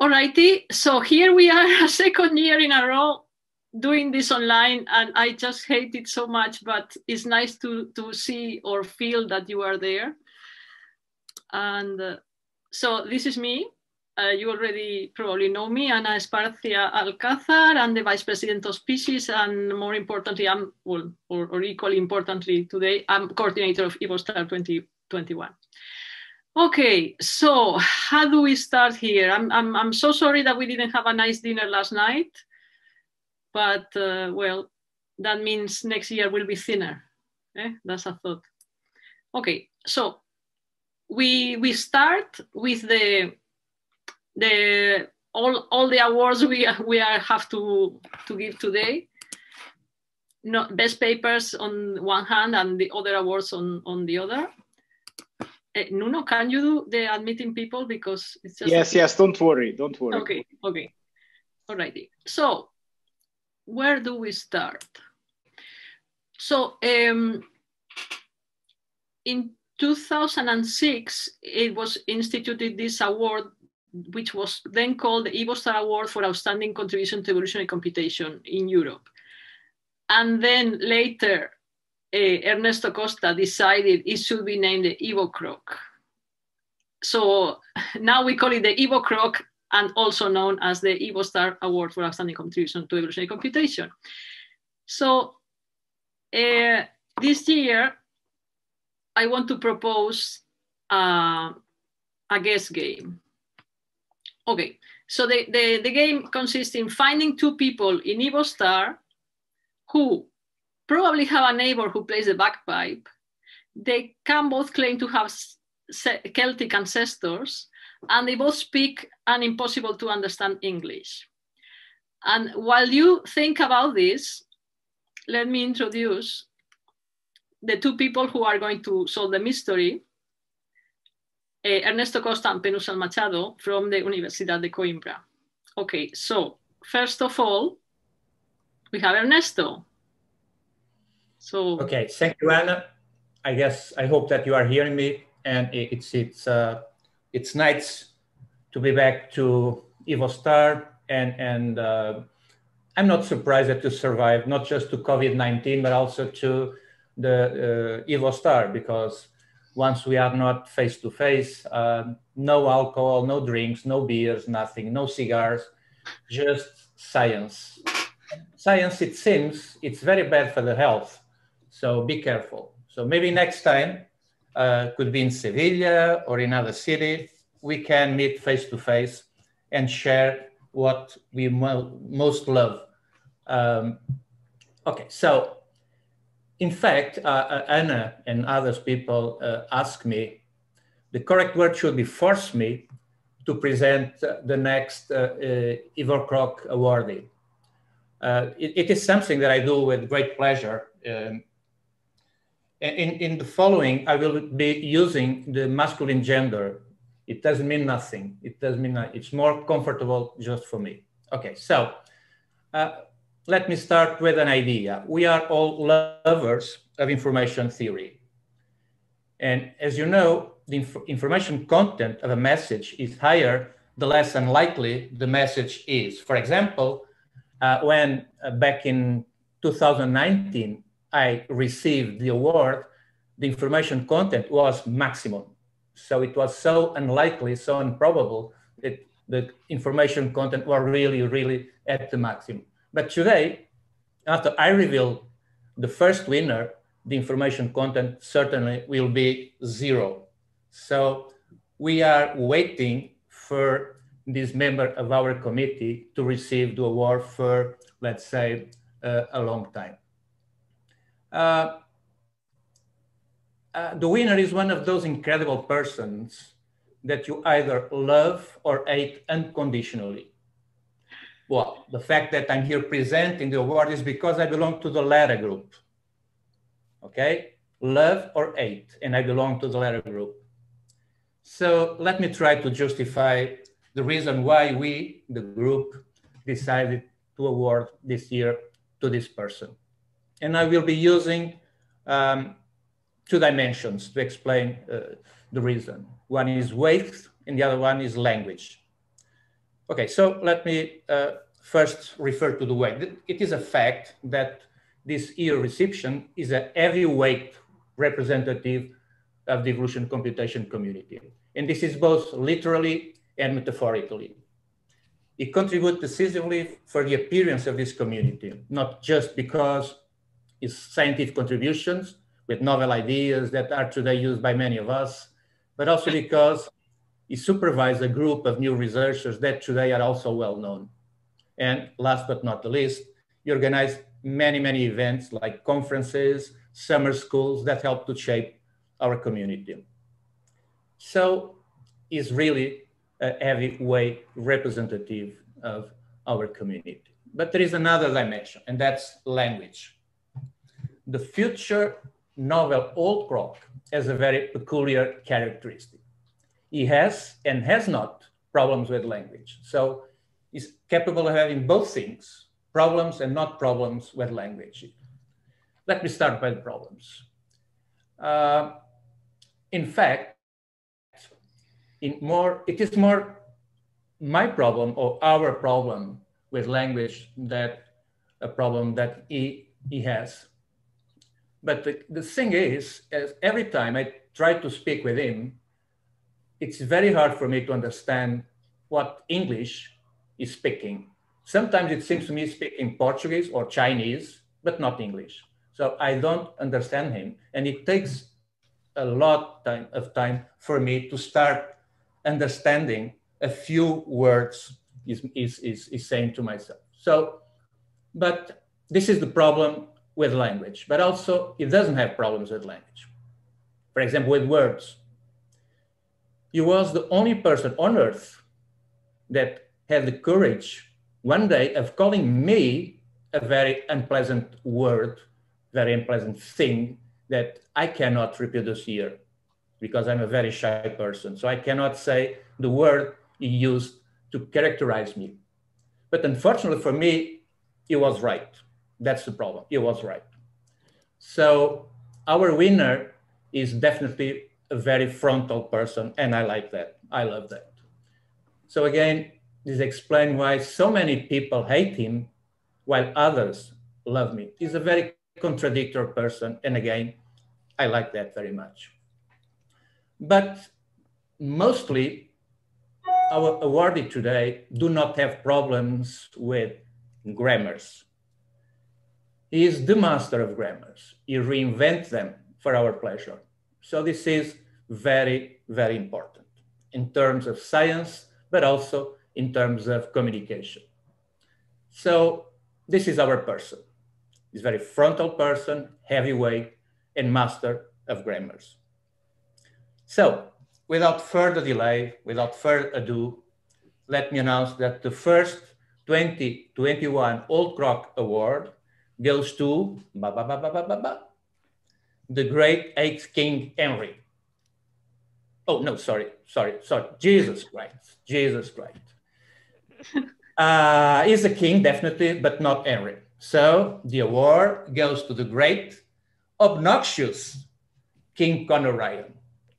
Alrighty, so here we are a second year in a row doing this online, and I just hate it so much, but it's nice to see or feel that you are there. And so this is me. You already probably know me. I'm Esparcia-Alcázar. I'm the Vice President of Species, and more importantly, or equally importantly today, I'm coordinator of EvoStar 2021. Okay, so how do we start here? I'm so sorry that we didn't have a nice dinner last night, but well, that means next year will be thinner. That's a thought. Okay, so we start with all the awards we have to give today. No, best papers on one hand and the other awards on the other. Nuno, can you do the admitting people, because it's just yes, don't worry. Okay, alrighty. So where do we start? So in 2006, it was instituted this award, which was then called the EvoStar Award for Outstanding Contribution to Evolutionary Computation in Europe. And then later, Ernesto Costa decided it should be named the EvoCroc. So now we call it the EvoCroc, and also known as the EvoStar Award for Outstanding Contribution to Evolutionary Computation. So this year, I want to propose a guess game. Okay, so the game consists in finding two people in EvoStar who probably have a neighbor who plays the bagpipe. They can both claim to have Celtic ancestors, and they both speak an impossible to understand English. And while you think about this, let me introduce the two people who are going to solve the mystery, Ernesto Costa and Penousal Machado from the Universidad de Coimbra. Okay, so first of all, we have Ernesto. So okay, thank you, Anna. I hope that you are hearing me, and it's nice to be back to EvoStar, and I'm not surprised that you survived not just to COVID-19 but also to the EvoStar, because once we are not face to face, no alcohol, no drinks, no beers, nothing, no cigars, just science. Science, it seems, it's very bad for the health. So be careful. So maybe next time, could be in Sevilla or in other city, we can meet face to face and share what we most love. Okay, so in fact, Anna and others people ask me, the correct word should be force me to present the next EvoCroc awardee. It is something that I do with great pleasure. In the following, I will be using the masculine gender. It doesn't mean nothing. It doesn't mean nothing. It's more comfortable just for me. Okay, so let me start with an idea. We are all lovers of information theory. And as you know, the information content of a message is higher the less unlikely the message is. For example, when back in 2019, I received the award, the information content was maximum. So it was so unlikely, so improbable that the information content were really, really at the maximum. But today, after I reveal the first winner, the information content certainly will be 0. So we are waiting for this member of our committee to receive the award for, let's say, a long time. The winner is one of those incredible persons that you either love or hate unconditionally. Well, the fact that I'm here presenting the award is because I belong to the latter group. Okay, love or hate, and I belong to the latter group. So let me try to justify the reason why we, the group, decided to award this year to this person. And I will be using 2 dimensions to explain the reason. One is weight and the other one is language. Okay, so let me first refer to the weight. It is a fact that this EU reception is a heavyweight representative of the evolution computation community. And this is both literally and metaphorically. It contributes decisively for the appearance of this community, not just because its scientific contributions with novel ideas that are today used by many of us, but also because it supervises a group of new researchers that today are also well known. And last but not the least, you organize many, many events like conferences, summer schools that help to shape our community. So it's really a heavyweight representative of our community. But there is another dimension, and that's language. The future novel EuroCroc has a very peculiar characteristic. He has and has not problems with language. So he's capable of having both things, problems and not problems with language. Let me start by the problems. In fact, it is more my problem or our problem with language that a problem that he has. But the thing is, every time I try to speak with him, it's very hard for me to understand what English is speaking. Sometimes it seems to me speaking Portuguese or Chinese, but not English. So I don't understand him. And it takes a lot of time for me to start understanding a few words is saying to myself. So, but this is the problem with language, but also it doesn't have problems with language. For example, with words. He was the only person on earth that had the courage one day of calling me a very unpleasant word, very unpleasant thing that I cannot reproduce here because I'm a very shy person. So I cannot say the word he used to characterize me. But unfortunately for me, he was right. That's the problem. He was right. So our winner is definitely a very frontal person, and I like that. I love that. So again, this explains why so many people hate him while others love me. He's a very contradictory person, and again, I like that very much. But mostly, our awardee today do not have problems with grammars. He is the master of grammars. He reinvents them for our pleasure. So this is very, very important in terms of science, but also in terms of communication. So this is our person. He's a very frontal person, heavyweight, and master of grammars. So without further delay, without further ado, let me announce that the first 2021 EuroCroc Award goes to the great 8th King Henry. Oh, no, sorry. Jesus Christ. He's a king, definitely, but not Henry. So the award goes to the great, obnoxious King Conor Ryan.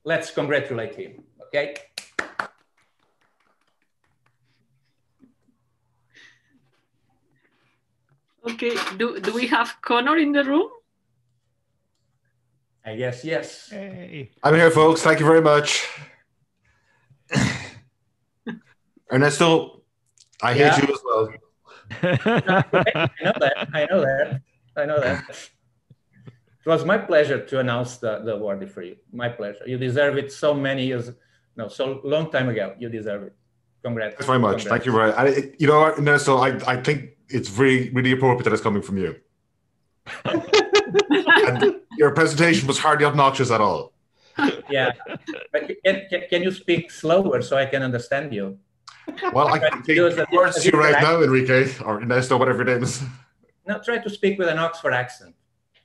Let's congratulate him, okay? Okay, do we have Conor in the room? I guess yes. Hey. I'm here, folks. Thank you very much. Ernesto, I hate you as well. I know that. It was my pleasure to announce the award for you. My pleasure. You deserve it so many years, no, so long time ago. You deserve it. Congrats. Thanks very much. Thank you very much. You know, Ernesto, I think it's really appropriate that it's coming from you. And your presentation was hardly obnoxious at all. Yeah, but can you speak slower so I can understand you? Well, I can take words to you right now, Enrique, or Ernesto, whatever your name is. No, try to speak with an Oxford accent.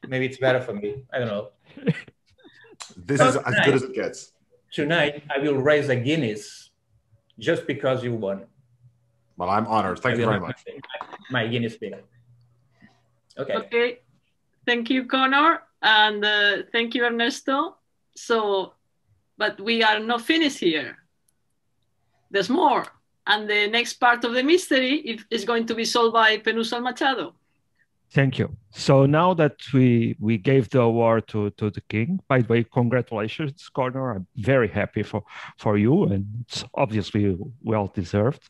Maybe it's better for me. I don't know. This is as good as it gets. Tonight, I will raise a Guinness just because you won. Well, I'm honored. Thank you very much. My Guinness beer. Okay. Okay. Thank you, Conor. And thank you, Ernesto. So, but we are not finished here. There's more. And the next part of the mystery is going to be solved by Penousal Machado. Thank you. So now that we gave the award to the king, by the way, congratulations, Conor. I'm very happy for you, and it's obviously well deserved.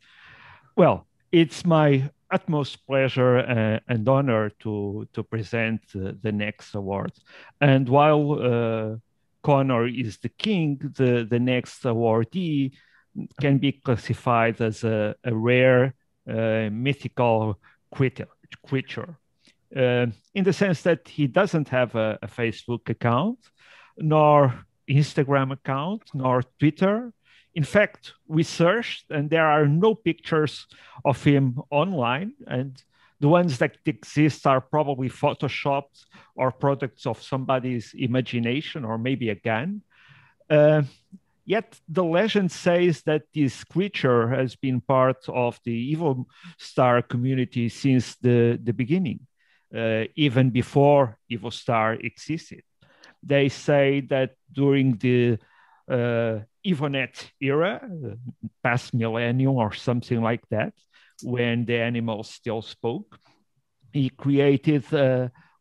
Well, it's my utmost pleasure and honor to present the next award. And while Conor is the king, the next awardee can be classified as a rare mythical creature. In the sense that he doesn't have a Facebook account, nor Instagram account, nor Twitter. In fact, we searched and there are no pictures of him online, and the ones that exist are probably photoshopped or products of somebody's imagination or maybe a gun. Yet the legend says that this creature has been part of the EvoStar community since the beginning. Even before EvoStar existed. They say that during the EvoNet era, past millennium or something like that, when the animals still spoke, he created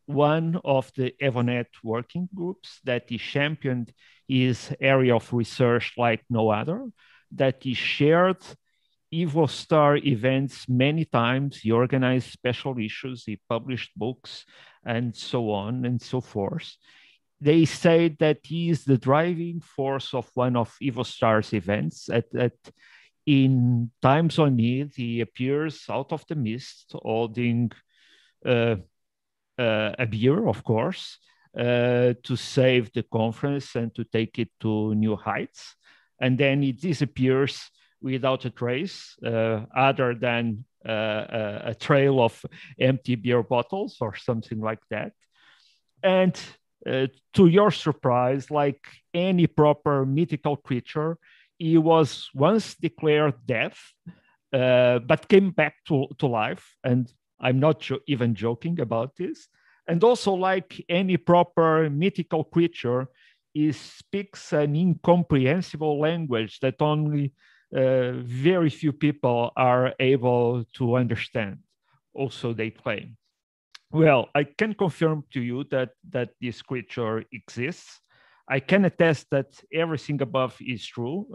one of the EvoNet working groups, that he championed his area of research like no other, that he shared EvoStar events many times. He organized special issues, he published books, and so on and so forth. They say that he is the driving force of one of EvoStar's events. In times of need, he appears out of the mist, holding a beer, of course, to save the conference and to take it to new heights. And then he disappears without a trace, other than a trail of empty beer bottles or something like that. And to your surprise, like any proper mythical creature, he was once declared dead, but came back to life. And I'm not even joking about this. And also, like any proper mythical creature, he speaks an incomprehensible language that only very few people are able to understand. Also, they claim. Well, I can confirm to you that this creature exists. I can attest that everything above is true.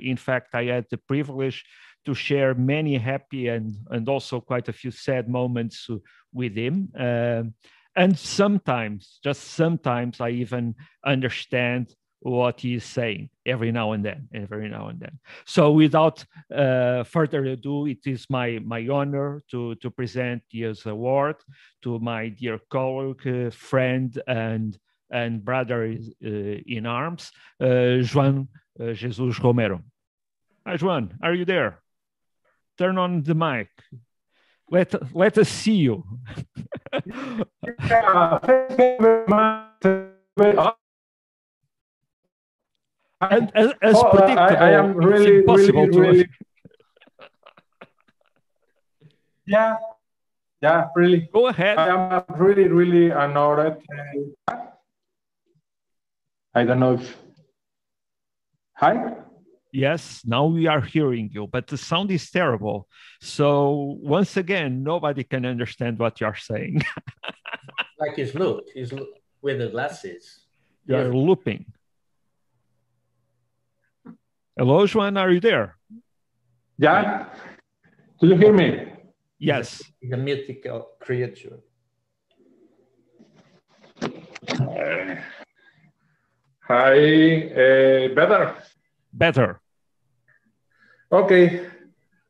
In fact, I had the privilege to share many happy and also quite a few sad moments with him. And sometimes, just sometimes, I even understand what he is saying every now and then. So without further ado, it is my honor to present this award to my dear colleague, friend, and brother in arms, João Jesus Romero. Hi, João, are you there? Turn on the mic. Let us see you. Yeah, thank you very much. And as predictable, I am really, it's impossible really. Yeah, really. Go ahead. I am really, really honored. I don't know if. Hi? Yes, now we are hearing you, but the sound is terrible. So once again, nobody can understand what you're saying. Like he's with the glasses. You're looping. Hello, João, are you there? Yeah? Do you hear me? Yes. The mythical creature. Hi, better? Better. Okay.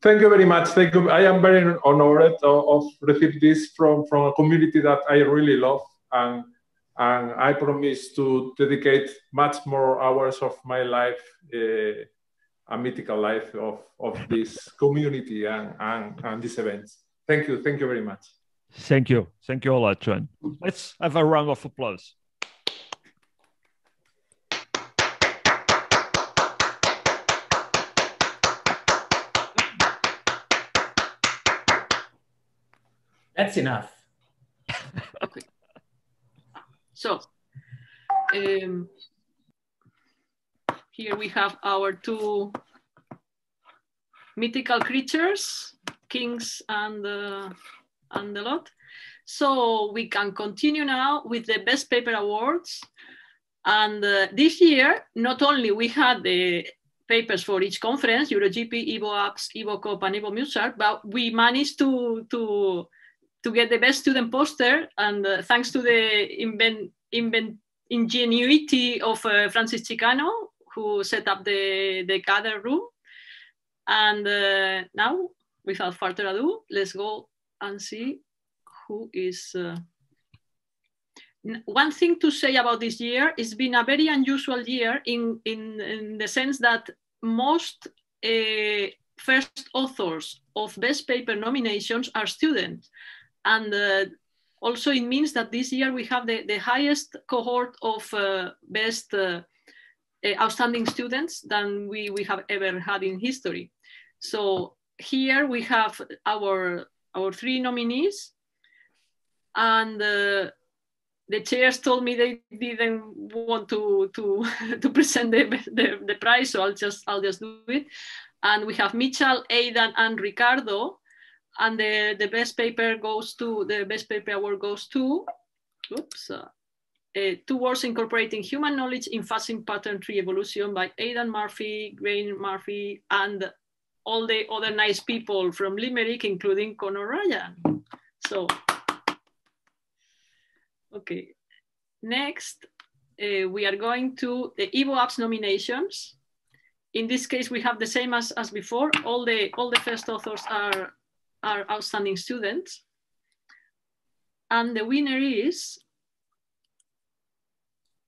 Thank you very much. Thank you. I am very honored of receive this from a community that I really love, and I promise to dedicate much more hours of my life, a mythical life of this community and these events. Thank you. Thank you very much. Thank you. Thank you a lot, João. Let's have a round of applause. That's enough. Okay. So here we have our two mythical creatures, kings and the lot. So we can continue now with the best paper awards. And this year, not only we had the papers for each conference, EuroGP, EvoAPPS, EvoCOP, and EvoMUSART, but we managed to get the best student poster, and thanks to the ingenuity of Francis Chicano, who set up the gather room. And now, without further ado, let's go and see who is... One thing to say about this year, it's been a very unusual year in the sense that most first authors of best paper nominations are students. And also it means that this year we have the highest cohort of best outstanding students than we have ever had in history. So here we have our 3 nominees, and the chairs told me they didn't want to present the prize, so I'll just do it. And we have Mitchell, Aidan, and Ricardo, and the best paper award goes to Towards Incorporating Human Knowledge in Fuzzing Pattern Tree Evolution by Aidan Murphy, Grain Murphy, and all the other nice people from Limerick, including Conor Ryan. So, okay. Next, we are going to the EvoAPPS nominations. In this case, we have the same as before. All the first authors are outstanding students. And the winner is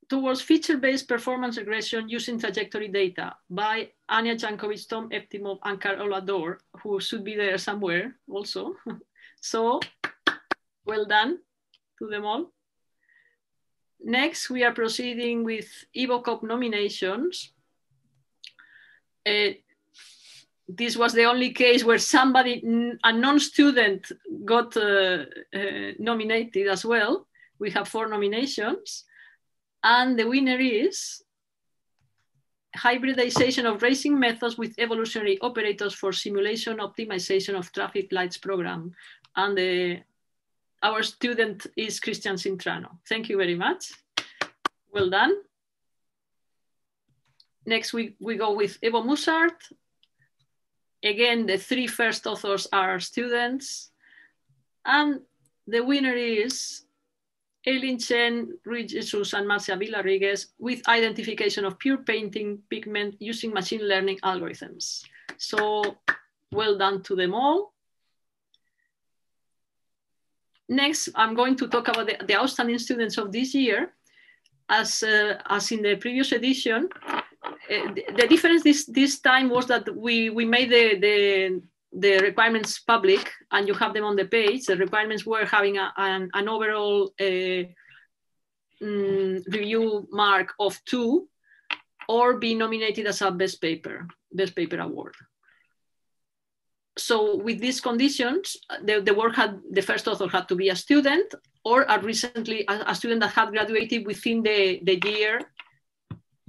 Towards Feature-Based Performance Regression Using Trajectory Data by Anya Jankovic, Tom Eptimov, and Carola Dor, who should be there somewhere also. So, well done to them all. Next, we are proceeding with EvoCOP nominations. This was the only case where a non-student got nominated as well. We have 4 nominations. And the winner is Hybridization of Racing Methods with Evolutionary Operators for Simulation Optimization of Traffic Lights Program. And our student is Christian Cintrano. Thank you very much. Well done. Next, we go with EvoMUSART. Again, the 3 first authors are students. And the winner is Eileen Chen, Rui Jesus, and Marcia Villarigues with identification of pure painting pigment using machine learning algorithms. So well done to them all. Next, I'm going to talk about the outstanding students of this year. As in the previous edition, the difference this time was that we made the requirements public, and you have them on the page. The requirements were having an overall review mark of 2, or be nominated as a best paper award. So with these conditions, the first author had to be a student, or a student that had graduated within the year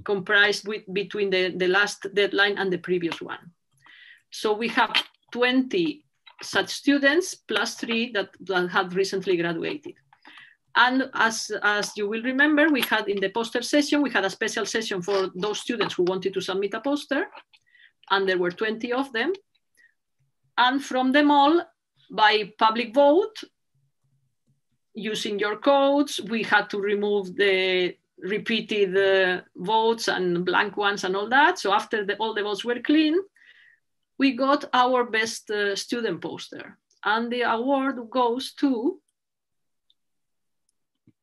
comprised between the last deadline and the previous one. So we have 20 such students plus 3 that had recently graduated. And as you will remember, we had in the poster session, we had a special session for those students who wanted to submit a poster, and there were 20 of them. And from them all, by public vote, using your codes, we had to remove the repeated votes and blank ones and all that. So after all the votes were clean, we got our best student poster. And the award goes to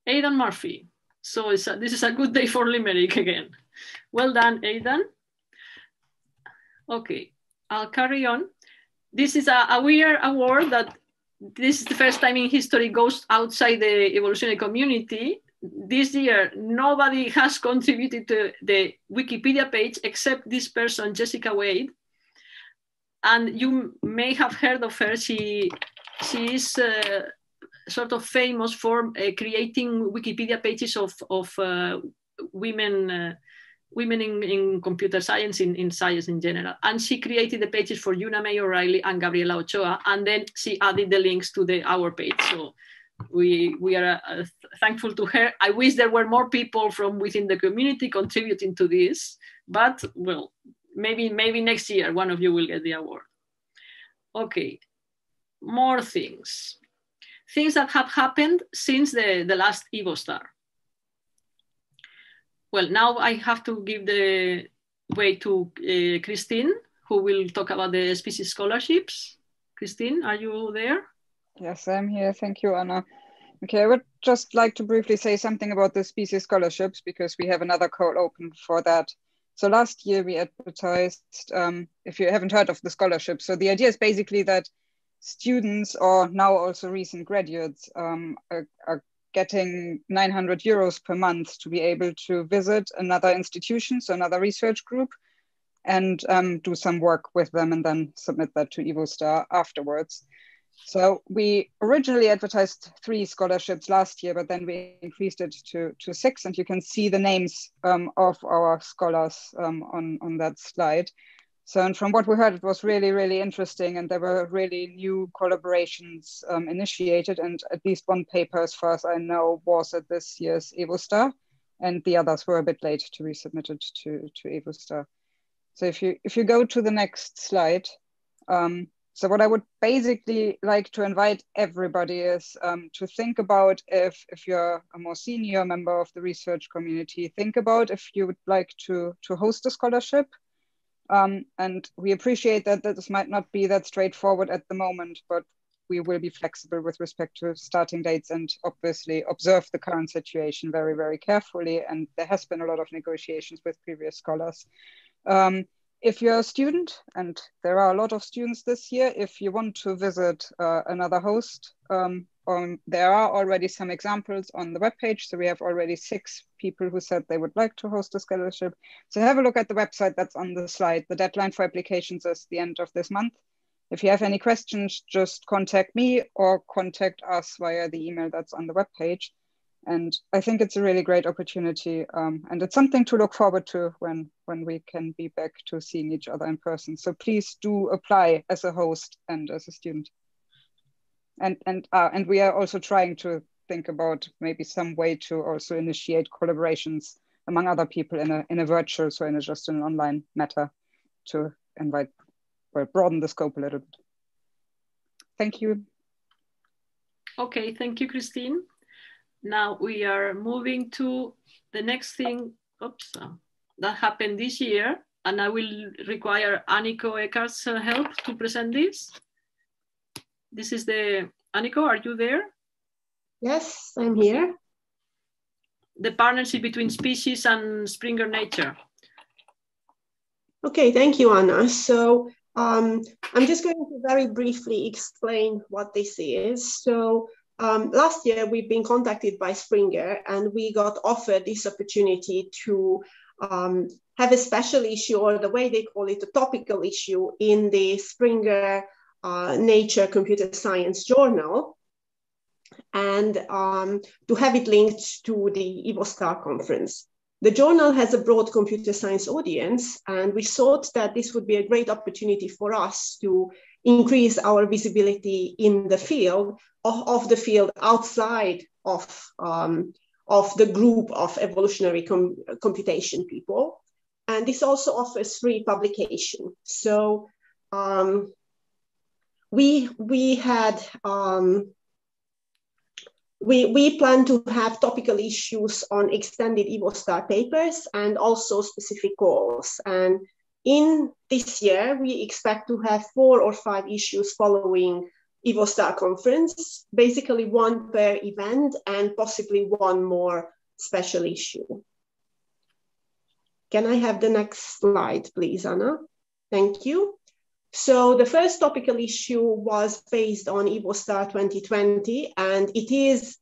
Aidan Murphy. So this is a good day for Limerick again. Well done, Aidan. Okay, I'll carry on. This is a weird award that this is the first time in history goes outside the evolutionary community. This year, nobody has contributed to the Wikipedia page except this person, Jessica Wade. And you may have heard of her. She is sort of famous for creating Wikipedia pages of women women in computer science, in science in general. And she created the pages for Una May O'Reilly and Gabriela Ochoa, and then she added the links to our page. So we are thankful to her. I wish there were more people from within the community contributing to this, but well, maybe next year one of you will get the award. Okay, more things that have happened since the last EvoStar. Well, now I have to give the way to Christine, who will talk about the species scholarships. Christine, are you there? Yes, I'm here. Thank you, Anna. Okay, I would just like to briefly say something about the species scholarships, because we have another call open for that. So last year we advertised, if you haven't heard of the scholarship, so the idea is basically that students, or now also recent graduates, are getting 900 euros per month to be able to visit another institution, so another research group, and do some work with them and then submit that to EvoStar afterwards. So we originally advertised 3 scholarships last year, but then we increased it to 6, and you can see the names of our scholars on that slide. So, and from what we heard, it was really, really interesting, and there were really new collaborations initiated, and at least one paper, as far as I know, was at this year's EvoStar, and the others were a bit late to be submitted to EvoStar. So if you go to the next slide, so what I would basically like to invite everybody is to think about, if you're a more senior member of the research community, think about if you would like to host a scholarship. And we appreciate that this might not be that straightforward at the moment, but we will be flexible with respect to starting dates and obviously observe the current situation very, very carefully. And there has been a lot of negotiations with previous scholars. If you're a student, and there are a lot of students this year, if you want to visit another host, there are already some examples on the webpage. So we have already 6 people who said they would like to host a scholarship. So have a look at the website that's on the slide. The deadline for applications is the end of this month. If you have any questions, just contact me or contact us via the email that's on the webpage. And I think it's a really great opportunity. And it's something to look forward to when we can be back to seeing each other in person. So please do apply as a host and as a student. And we are also trying to think about maybe some way to also initiate collaborations among other people in a virtual, so in just an online matter, to invite, well, broaden the scope a little bit. Thank you. Okay, thank you, Christine. Now we are moving to the next thing, that happened this year, and I will require Anikó Ekárt's help to present this. This is Anikó, are you there? Yes, I'm here. The partnership between species and Springer Nature. Okay, thank you, Anna. So I'm just going to very briefly explain what this is. So last year we've been contacted by Springer, and we got offered this opportunity to have a special issue, or the way they call it, a topical issue, in the Springer Nature Computer Science Journal, and to have it linked to the EvoStar conference. The journal has a broad computer science audience, and we thought that this would be a great opportunity for us to increase our visibility in the field, of the field outside of the group of evolutionary computation people. And this also offers free publication. So we plan to have topical issues on extended EvoStar papers and also specific goals. And in this year, we expect to have 4 or 5 issues following EvoStar conference, basically 1 per event and possibly 1 more special issue. Can I have the next slide, please, Anna? Thank you. So the first topical issue was based on EvoStar 2020, and it is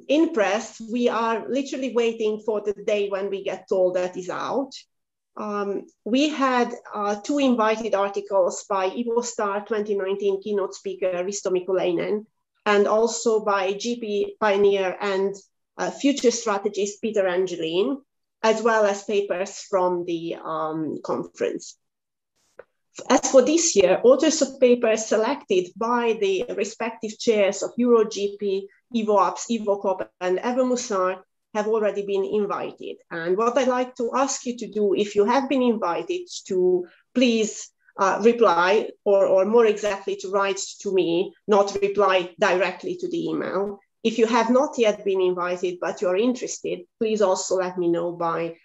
in press. We are literally waiting for the day when we get told that is out. We had 2 invited articles by EvoStar 2019 keynote speaker Risto Mikulainen, and also by GP pioneer and future strategist Peter Angelin. as well as papers from the conference. As for this year, authors of papers selected by the respective chairs of EuroGP, EvoAPPS, EvoCOP, and EvoMUSART have already been invited. And what I'd like to ask you to do, if you have been invited, to please reply, or more exactly to write to me, not reply directly to the email. If you have not yet been invited, but you're interested, please also let me know by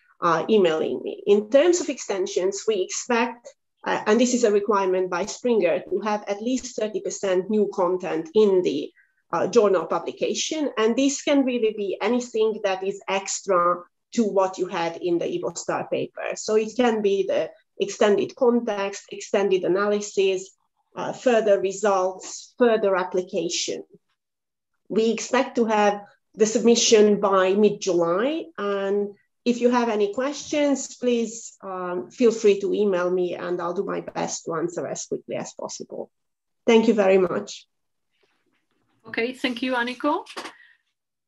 emailing me. In terms of extensions, we expect, and this is a requirement by Springer, to have at least 30% new content in the journal publication. And this can really be anything that is extra to what you had in the EvoStar paper. So it can be the extended context, extended analysis, further results, further application. We expect to have the submission by mid-July. And if you have any questions, please feel free to email me and I'll do my best to answer as quickly as possible. Thank you very much. Okay, thank you, Anikó.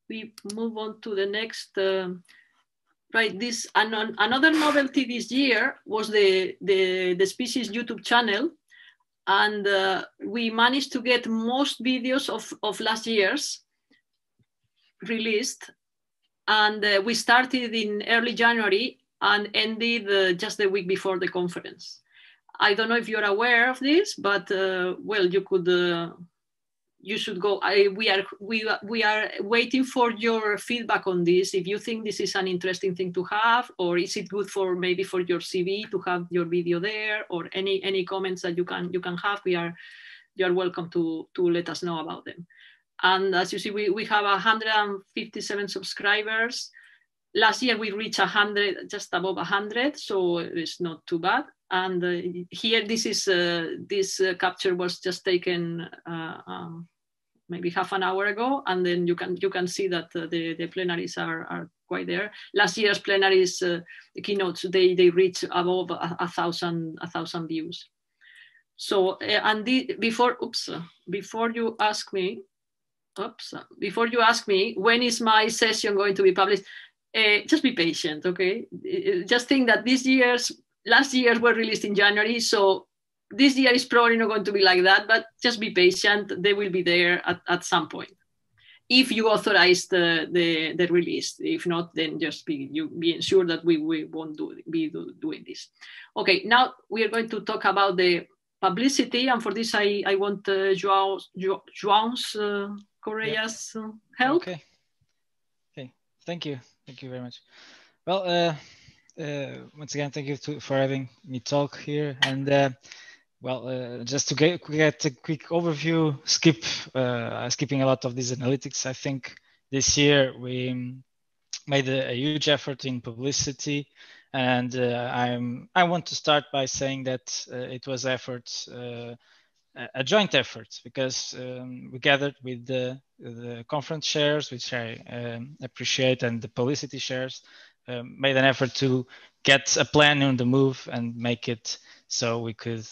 We move on to the next. Right, this another novelty this year was the Species YouTube channel, and we managed to get most videos of last year's released, and we started in early January and ended just the week before the conference. I don't know if you're aware of this, but well, you could. You should go. We are waiting for your feedback on this. If you think this is an interesting thing to have, or is it good for maybe for your CV to have your video there, or any comments that you can have, you are welcome to let us know about them. And as you see, we have 157 subscribers. Last year we reached 100, just above 100, so it's not too bad. And here, this capture was just taken maybe half an hour ago, and then you can see that the plenaries are quite there. Last year's plenaries, the keynotes, they reach above 1,000 views. So and before you ask me when is my session going to be published, just be patient, okay? Just think that last year's were released in January, so this year is probably not going to be like that, but just be patient. They will be there at some point. If you authorize the release. If not, then just be sure that we won't be doing this. Okay, now we are going to talk about the publicity, and for this I want João Correia's help. Okay, thank you very much. Well, once again, thank you for having me talk here. And just to get a quick overview, skipping a lot of these analytics, I think this year we made a huge effort in publicity. And I want to start by saying that it was a joint effort, because we gathered with the conference chairs, which I appreciate, and the publicity chairs, made an effort to get a plan on the move and make it so we could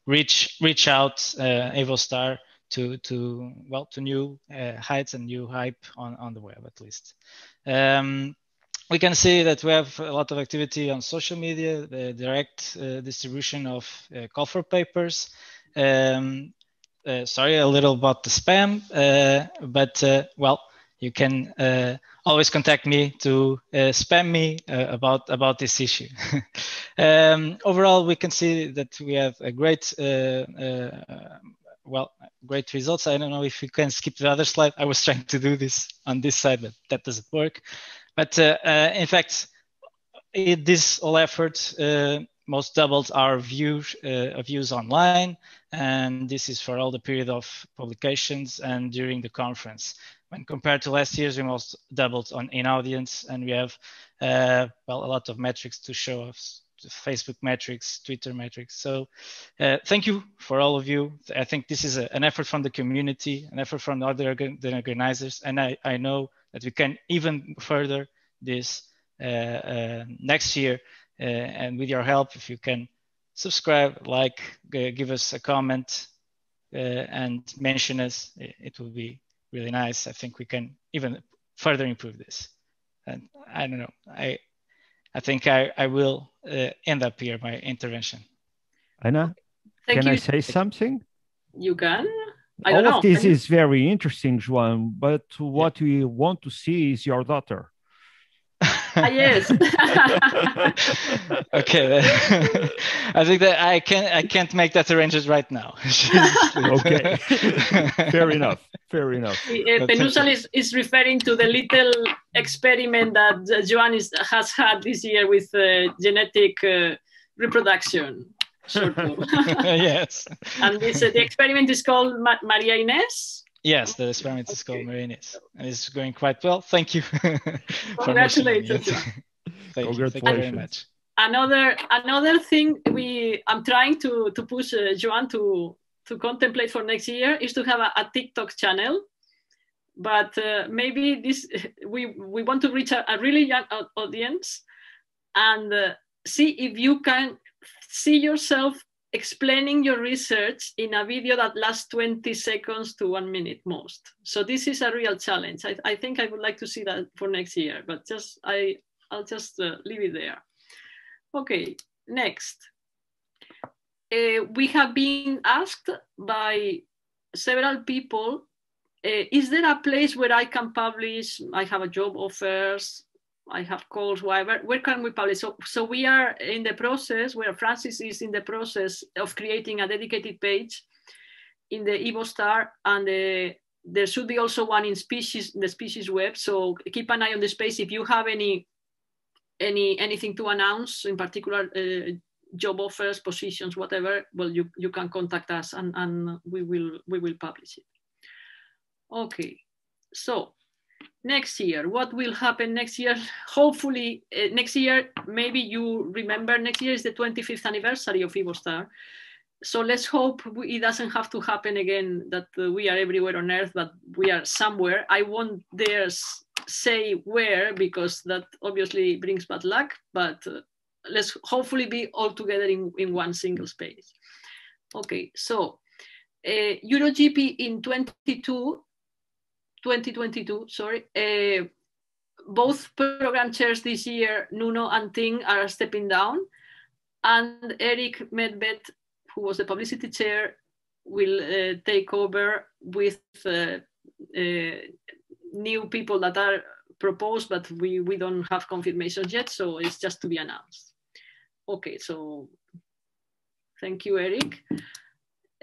reach out EvoStar to new heights and new hype on the web, at least. We can see that we have a lot of activity on social media, the direct distribution of call for papers. Sorry, a little about the spam, but you can always contact me to spam me about this issue. Overall, we can see that we have a great results. I don't know if you can skip the other slide. I was trying to do this on this side, but that doesn't work. But in fact, this whole effort most doubled our views online, and this is for all the period of publications and during the conference. When compared to last year's, we almost doubled in audience, and we have a lot of metrics to show us, Facebook metrics, Twitter metrics. So thank you for all of you. I think this is an effort from the community, an effort from the organizers, and I know that we can even further this next year. And with your help, if you can subscribe, give us a comment, and mention us, it will be really nice. I think we can even further improve this. And I don't know, I think I will end up here my intervention. Anna, can I say something? You can. All of this is very interesting, João, but what we want to see is your daughter. Yes. Okay. I think that I can't make that arrangement right now. Okay. Fair enough. Penousal is referring to the little experiment that Joan has had this year with genetic reproduction. Sort of. Yes. And the experiment is called Maria Inés. Yes, the experiment is called Maria Inés, and it's going quite well. Thank you. Congratulations. Thank you very much. Another thing I'm trying to push Joan to contemplate for next year is to have a TikTok channel, but maybe we want to reach a really young audience and see if you can see yourself explaining your research in a video that lasts 20 seconds to 1 minute most. So this is a real challenge. I think I would like to see that for next year, but I'll just leave it there. Okay, next. We have been asked by several people, is there a place where I can publish? I have a job offers, I have calls, whatever. Where can we publish? So we are in the process, where Francis is in the process of creating a dedicated page in the EvoStar, and there should be also one in the species web. So keep an eye on the space. If you have anything to announce, in particular job offers, positions, whatever, well, you can contact us and we will publish it. Okay, so next year, what will happen next year? Hopefully next year, maybe you remember, next year is the 25th anniversary of EvoStar. So let's hope it doesn't have to happen again, that we are everywhere on Earth, but we are somewhere. I won't dare say where, because that obviously brings bad luck, but let's hopefully be all together in one single space. Okay, so EuroGP in 2022, sorry. Both program chairs this year, Nuno and Ting, are stepping down, and Eric Medved, who was the publicity chair, will take over with new people that are proposed, but we don't have confirmations yet, so it's just to be announced. Okay, so thank you, Eric.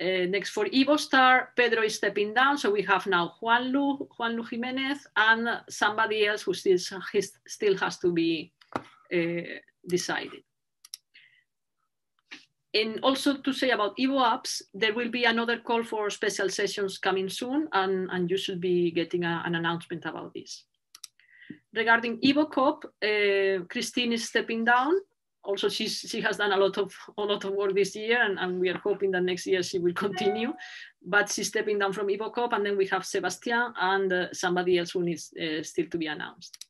Next, for EvoStar, Pedro is stepping down, so we have now Juan Lu Jimenez, and somebody else who still has to be decided. And also to say about EvoAPPS, there will be another call for special sessions coming soon, and you should be getting an announcement about this. Regarding EvoCOP, Christine is stepping down. Also, she has done a lot of work this year, and we are hoping that next year she will continue. But she's stepping down from EvoCOP, and then we have Sebastian and somebody else who needs still to be announced.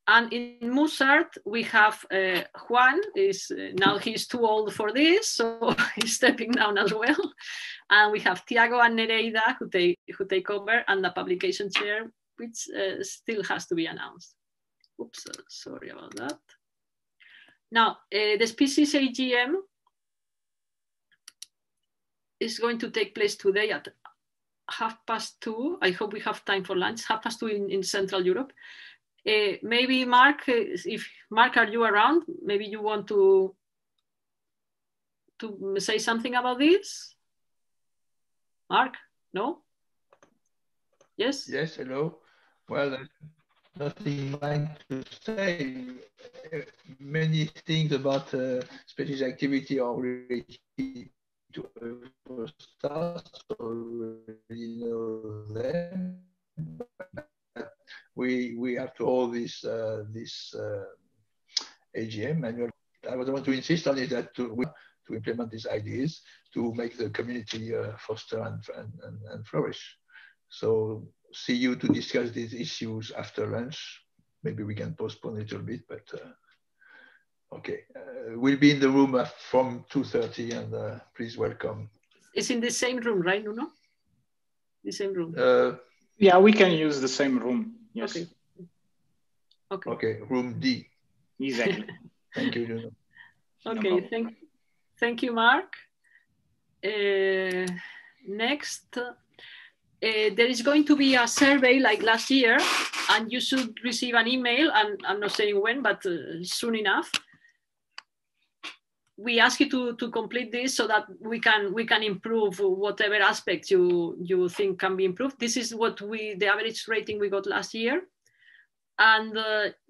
And in MUSART, we have Juan. Now he's too old for this, so he's stepping down as well. And we have Tiago and Nereida who take over, and the publication chair, which still has to be announced. Oops, sorry about that. Now, the species AGM is going to take place today at 2:30. I hope we have time for lunch. 2:30 in Central Europe. Maybe Marc, Marc, are you around? Maybe you want to say something about this? Marc, no? Yes? Yes, hello. Well, nothing like to say. Many things about species activity are related to EvoStar, so we know them. We have to hold this AGM annual. I want to insist on it that to implement these ideas to make the community foster and flourish. So see you to discuss these issues after lunch. Maybe we can postpone it a little bit, but okay. We'll be in the room from 2:30, and please welcome. It's in the same room, right, Nuno? The same room. Yeah, we can use the same room. Yes. Okay. Okay, room D. Exactly. Thank you, Juno. Okay, thank you, Mark. Next, there is going to be a survey like last year, and you should receive an email, and I'm not saying when, but soon enough. We ask you to complete this so that we can improve whatever aspects you think can be improved. This is what the average rating we got last year. And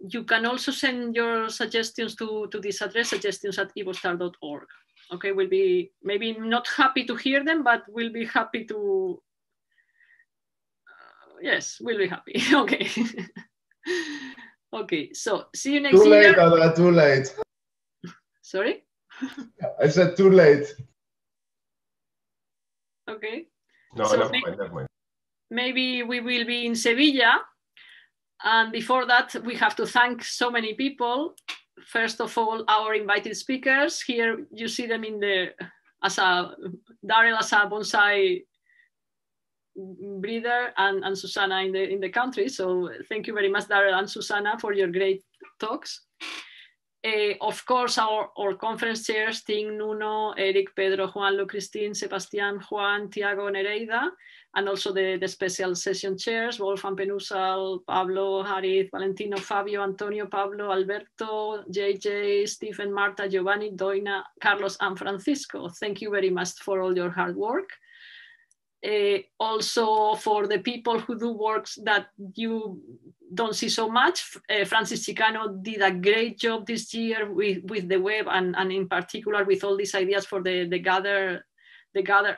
you can also send your suggestions to this address, suggestions@evostar.org. Okay, we'll be maybe not happy to hear them, but we'll be happy to, yes, we'll be happy. Okay. Okay, so see you next year. Too late, Anna, too late. Sorry? I said too late. Okay. No, so never mind. Maybe we will be in Sevilla. And before that, we have to thank so many people. First of all, our invited speakers. Here you see them in Daryl as a bonsai breeder and Susanna in the country. So thank you very much, Daryl and Susanna, for your great talks. Of course, our conference chairs, Ting, Nuno, Eric, Pedro, Juan, Lu, Christine, Sebastian, Juan, Tiago, Nereida, and also the special session chairs, Wolfgang, Penousal, Pablo, Harith, Valentino, Fabio, Antonio, Pablo, Alberto, JJ, Stephen, Marta, Giovanni, Doina, Carlos, and Francisco. Thank you very much for all your hard work. Also for the people who do works that you don't see so much, Francis Chicano did a great job this year with the web and in particular with all these ideas for the Gather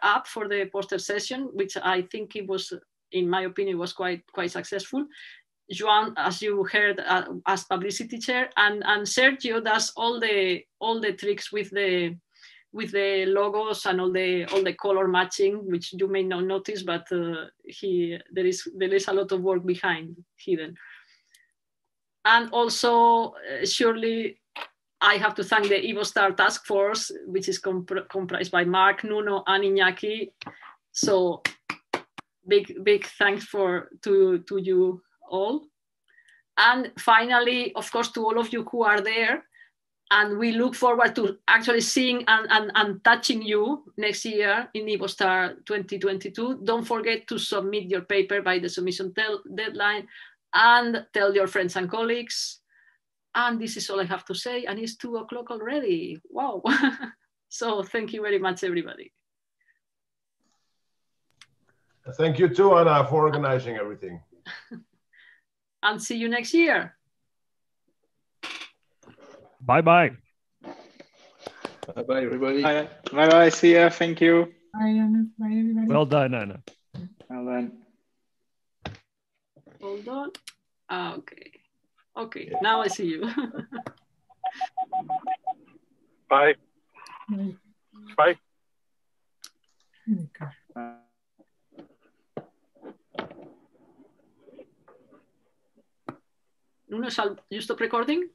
app for the poster session, which I think it was, in my opinion, was quite successful. João, as you heard, as publicity chair, and Sergio does all the tricks with the logos and all the color matching, which you may not notice, but there is a lot of work behind hidden. And also, surely, I have to thank the EvoStar task force, which is comprised by Mark, Nuno, and Iñaki. So big thanks to you all. And finally, of course, to all of you who are there. And we look forward to actually seeing and touching you next year in EvoStar 2022. Don't forget to submit your paper by the submission deadline and tell your friends and colleagues. And this is all I have to say. And it's 2 o'clock already. Wow. So thank you very much, everybody. Thank you too, Anna, for organizing everything. And see you next year. Bye-bye. Bye-bye, everybody. Bye-bye. See ya. Thank you. Bye, Anna. Bye, everybody. Well done, Anna. Well done. Hold on. Okay. Okay, now I see you. Bye. Bye. Nuno, you stop recording?